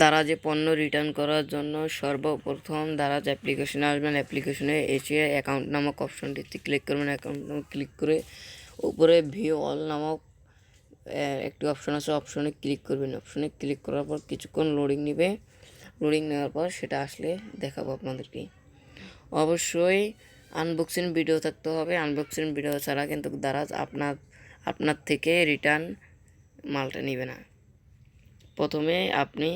দারাজে পণ্য রিটার্ন করার জন্য সর্বপ্রথম দারাজ অ্যাপ্লিকেশনে আসবেন। অ্যাপ্লিকেশনে এসে অ্যাকাউন্ট নামক অপশনটিতে ক্লিক করবেন। অ্যাকাউন্ট নামক ক্লিক করে উপরে ভিউ অল নামক একটি অপশন আছে, অপশনে ক্লিক করবেন। অপশনে ক্লিক করার পর কিছুক্ষণ লোডিং নেবে। লোডিং নেওয়ার পর সেটা আসলে দেখাবো আপনাদেরকে। অবশ্যই আনবক্সিং ভিডিও থাকতে হবে। আনবক্সিং ভিডিও ছাড়া কিন্তু দারাজ আপনার থেকে রিটার্ন মালটা নেবে না। প্রথমে আপনি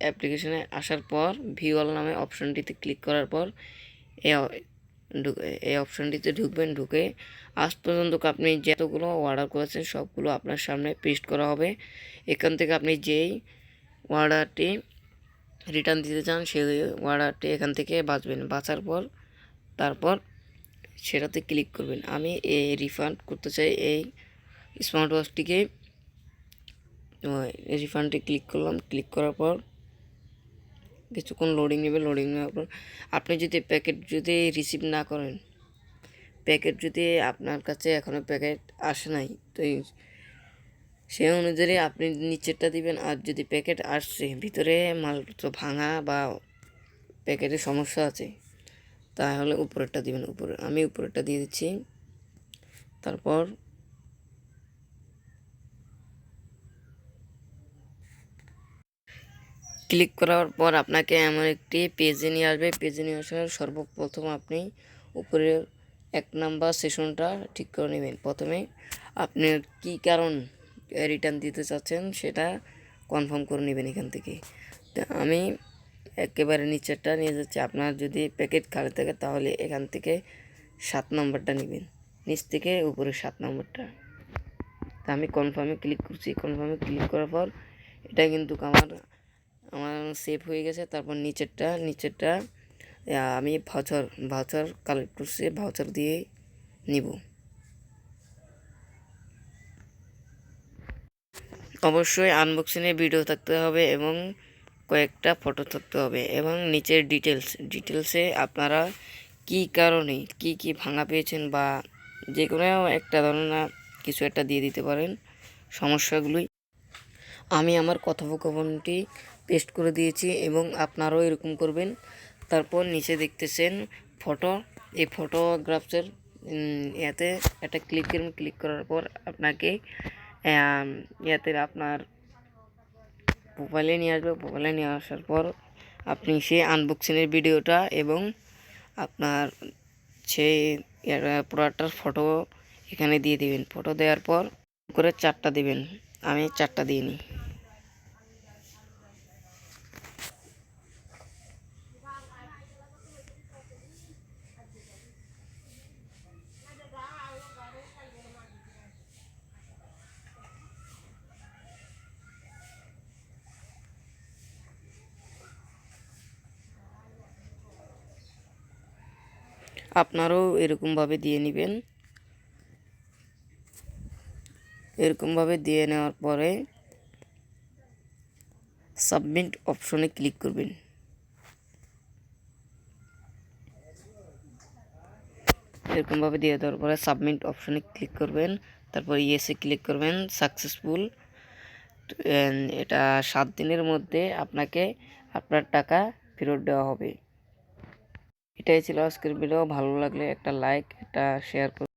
অ্যাপ্লিকেশনে আসার পর ভিউ অল নামে অপশনটিতে ক্লিক করার পর এই অপশনটিতে ঢুকবেন। ঢুকে আজ পর্যন্ত আপনি যতগুলো অর্ডার করেছেন সবগুলো আপনার সামনে পেস্ট করা হবে। এখান থেকে আপনি যেই অর্ডারটি রিটার্ন দিতে চান সেই অর্ডারটি এখান থেকে বাছবেন। বাছার পর তারপর সেটাতে ক্লিক করবেন। আমি এই রিফান্ড করতে চাই এই স্মার্ট ওয়াচটিকে। রিফান্ডে ক্লিক করলাম। ক্লিক করার পর কিছুক্ষণ লোডিং নেবে। লোডিং নেওয়ার পর আপনি যদি প্যাকেট যদি রিসিভ না করেন, প্যাকেট যদি আপনার কাছে এখনও প্যাকেট আসে নাই, তো সেই অনুযায়ী আপনি নিচেরটা দিবেন। আর যদি প্যাকেট আসছে ভিতরে মাল তো ভাঙা বা প্যাকেটের সমস্যা আছে তাহলে উপরেরটা দিবেন। আমি উপরেরটা দিয়ে দিচ্ছি। তারপর ক্লিক করার পর আপনাকে এমন একটি পেজে নিয়ে আসবে। পেজে নিয়ে আসার সর্বপ্রথম আপনি উপরের 1 নাম্বার সেশনটা ঠিক করে নেবেন। প্রথমে আপনি কী কারণ রিটার্ন দিতে চাচ্ছেন সেটা কনফার্ম করে নেবেন এখান থেকে। তো আমি একেবারে নিচেরটা নিয়ে যাচ্ছি। আপনার যদি প্যাকেট খালি থাকে তাহলে এখান থেকে 7 নম্বরটা নেবেন, নিচ থেকে উপরে 7 নম্বরটা। তা আমি কনফার্মে ক্লিক করছি। কনফার্মে ক্লিক করার পর এটা কিন্তু আমার সেভ হয়ে গেছে। তারপর নিচেরটা আমি ভাউচার কালেক্ট করছি, ভাউচার দিয়ে নিব। অবশ্যই আনবক্সিংয়ের ভিডিও থাকতে হবে এবং কয়েকটা ফটো থাকতে হবে এবং নিচের ডিটেলসে আপনারা কী কারণে কি ভাঙা পেয়েছেন বা যে কোনো একটা ধরনের কিছু একটা দিয়ে দিতে পারেন সমস্যাগুলোই। আমি আমার কথোপকথনটি পেস্ট করে দিয়েছি এবং আপনারাও এরকম করবেন। তারপর নিচে দেখতেছেন ফটো, এই ফটোগ্রাফসের ইয়াতে একটা ক্লিক করবেন। ক্লিক করার পর আপনাকে ইয়াতে আপনার প্রোফাইলে নিয়ে আসবে। প্রোফাইলে নিয়ে আসার পর আপনি সেই আনবক্সিংয়ের ভিডিওটা এবং আপনার সেই প্রোডাক্টটার ফটো এখানে দিয়ে দিবেন। ফটো দেওয়ার পর করে 4টা দিবেন। আমি 4টা দিয়ে নিই। আপনারাও এরকমভাবে দিয়ে নেবেন। এরকমভাবে দিয়ে নেওয়ার পরে সাবমিট অপশনে ক্লিক করবেন। এরকমভাবে দিয়ে দেওয়ার পরে সাবমিট অপশনে ক্লিক করবেন। তারপর ইয়েসে ক্লিক করবেন। সাকসেসফুল। এটা 7 দিনের মধ্যে আপনাকে আপনার টাকা ফেরত দেওয়া হবে। এটাই ছিল আজকের ভিডিও। ভালো লাগলে একটা লাইক, একটা শেয়ার করুন।